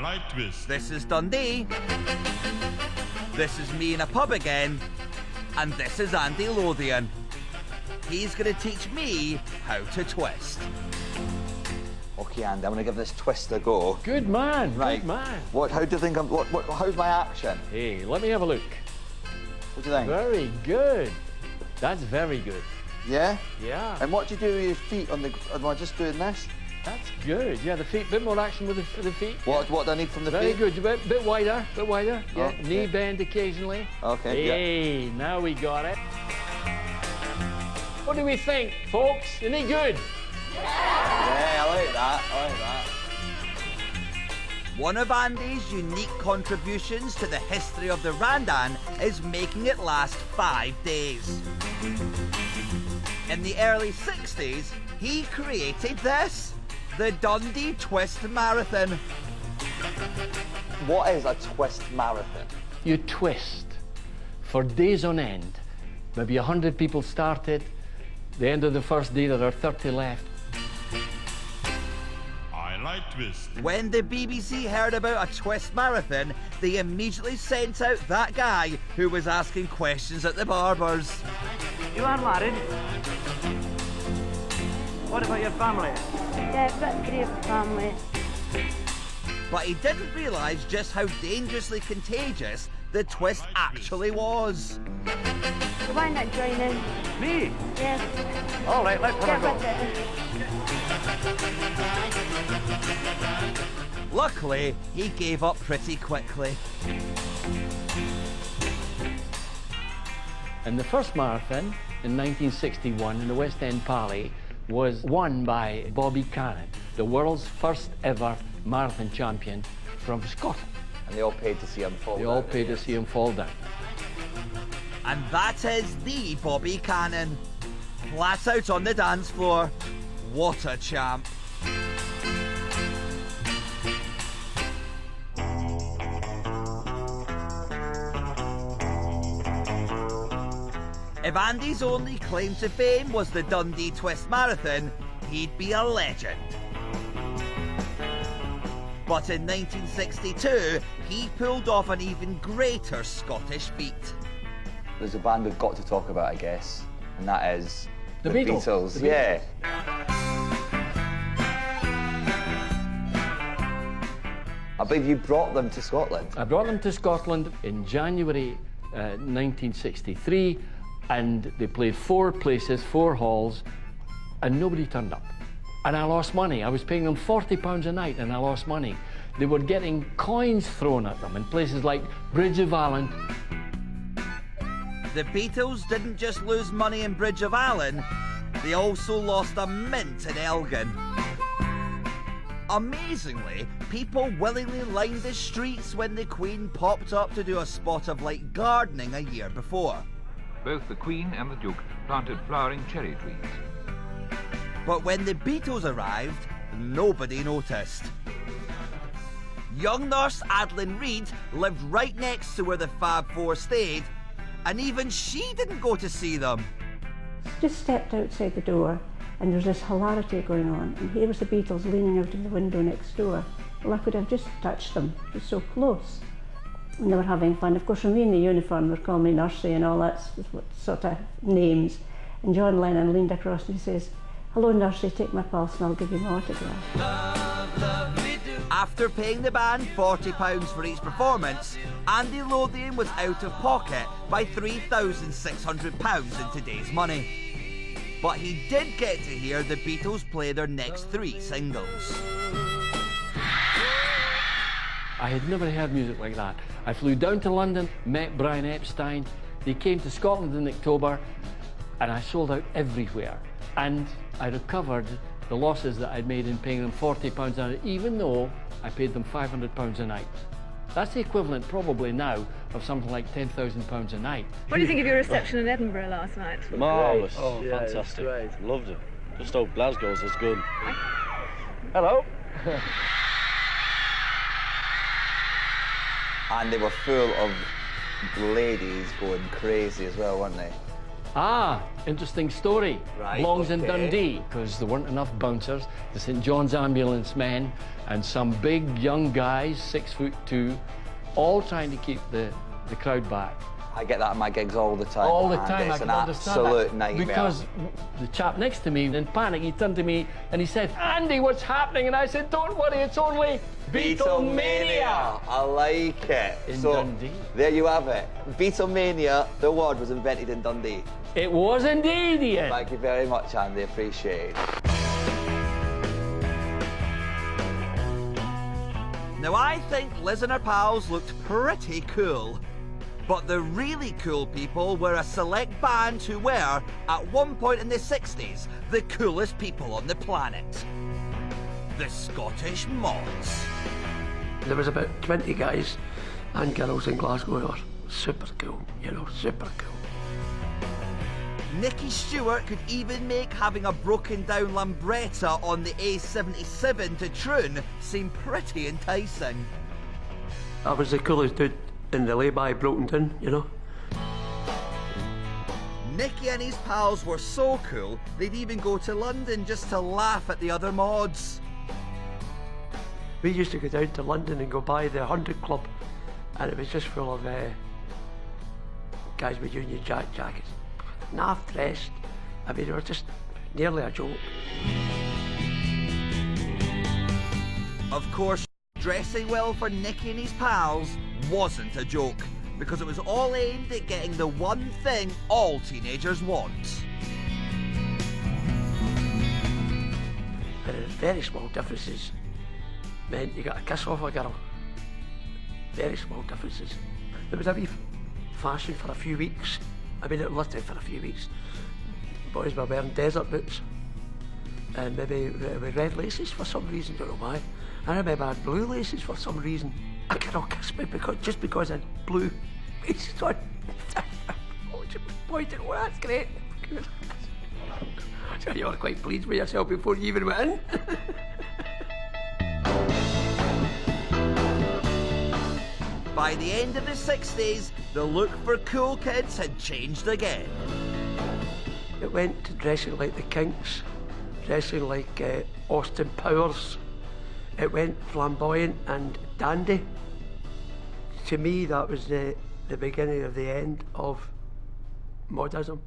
like twist. This is Dundee. This is me in a pub again. And this is Andy Lothian. He's going to teach me how to twist. Okay, Andy, I'm going to give this twist a go. Good man, right. Good man. How do you think how's my action? Hey, let me have a look. What do you think? Very good. That's very good. Yeah? Yeah. And what do you do with your feet on the... Am I just doing this? That's good. Yeah, the feet, bit more action with the feet. What do I need from the very feet? Very good. Bit wider, Yeah, okay. Knee bend occasionally. Okay, Hey, yeah. Now we got it. What do we think, folks? Isn't it good? Yeah, I like that. One of Andy's unique contributions to the history of the Randan is making it last 5 days. In the early 60s, he created this, the Dundee Twist Marathon. What is a twist marathon? You twist for days on end. Maybe 100 people started. The end of the first day, there are 30 left. I like twist. When the BBC heard about a twist marathon, they immediately sent out that guy who was asking questions at the barbers. You are married? What about your family? Yeah, I've got a great family. But he didn't realise just how dangerously contagious the twist actually was. So why not join in? Me? Yes. All right, let's have a go. Luckily, he gave up pretty quickly. And the first marathon in 1961 in the West End Pally was won by Bobby Cannon, the world's first ever marathon champion from Scotland. And they all paid to see him fall down. They all paid to see him fall down. And that is the Bobby Cannon. Flat out on the dance floor. What a champ. If Andy's only claim to fame was the Dundee Twist Marathon, he'd be a legend. But in 1962, he pulled off an even greater Scottish feat. There's a band we've got to talk about, I guess, and that is The Beatles. The Beatles. Yeah. I believe you brought them to Scotland. I brought them to Scotland in January 1963, and they played 4 places, 4 halls, and nobody turned up. And I lost money. I was paying them £40 a night, and I lost money. They were getting coins thrown at them in places like Bridge of Allen. The Beatles didn't just lose money in Bridge of Allen, they also lost a mint in Elgin. Amazingly, people willingly lined the streets when the Queen popped up to do a spot of light gardening a year before. Both the Queen and the Duke planted flowering cherry trees. But when the Beatles arrived, nobody noticed. Young nurse Adeline Reid lived right next to where the Fab Four stayed, and even she didn't go to see them. Just stepped outside the door and there was this hilarity going on, and here was the Beatles leaning out of the window next door. Well, I could have just touched them, just so close. And they were having fun. Of course, from me in the uniform, they were calling me Nursey and all that sort of names. And John Lennon leaned across and he says, "Hello, Nursey, take my pulse and I'll give you my autograph." Love, love me do. After paying the band £40 for each performance, Andy Lothian was out of pocket by £3,600 in today's money. But he did get to hear the Beatles play their next 3 singles. I had never heard music like that. I flew down to London, met Brian Epstein. They came to Scotland in October, and I sold out everywhere. And I recovered the losses that I'd made in paying them £40 a night, even though I paid them £500 a night. That's the equivalent probably now of something like £10,000 a night. What do you think of your reception in Edinburgh last night? Marvellous. Oh, yeah, fantastic. Great. Loved it. Just hope Glasgow's as good. Hello. And they were full of ladies going crazy as well, weren't they? Ah, interesting story. Right, Belongs in okay. Dundee, because there weren't enough bouncers. The St John's ambulance men and some big young guys, 6'2", all trying to keep the crowd back. I get that at my gigs all the time. All the and time, I it's can an understand absolute that. nightmare. Because the chap next to me, in panic, he turned to me and he said, "Andy, what's happening?" And I said, "Don't worry, it's only Beatlemania." I like it. In so, Dundee. There you have it. Beatlemania, the word was invented in Dundee. It was indeed, Ian. Thank you very much, Andy. Appreciate it. Now, I think Liz and her pals looked pretty cool. But the really cool people were a select band who were, at one point in the 60s, the coolest people on the planet. The Scottish Mods. There was about 20 guys and girls in Glasgow who were super cool, you know, super cool. Nicky Stewart could even make having a broken down Lambretta on the A77 to Troon seem pretty enticing. I was the coolest dude in the lay-by broken down, you know. Nicky and his pals were so cool, they'd even go to London just to laugh at the other mods. We used to go down to London and go by the 100 Club, and it was just full of guys with Union Jack jackets, naff dressed. I mean, they were just nearly a joke. Of course, dressing well for Nicky and his pals wasn't a joke, because it was all aimed at getting the one thing all teenagers want. Very small differences meant you got a kiss off a girl. Very small differences. There was a wee fashion for a few weeks. I mean, it lasted for a few weeks. Boys were wearing desert boots and maybe with red laces for some reason, don't know why. I remember I had blue laces for some reason. A girl kissed me just because I had blue laces on. Oh, she was pointing, oh, that's great. So you were quite pleased with yourself before you even went in. By the end of the 60s, the look for cool kids had changed again. It went to dressing like the Kinks, dressing like Austin Powers. It went flamboyant and dandy. To me, that was the beginning of the end of modism.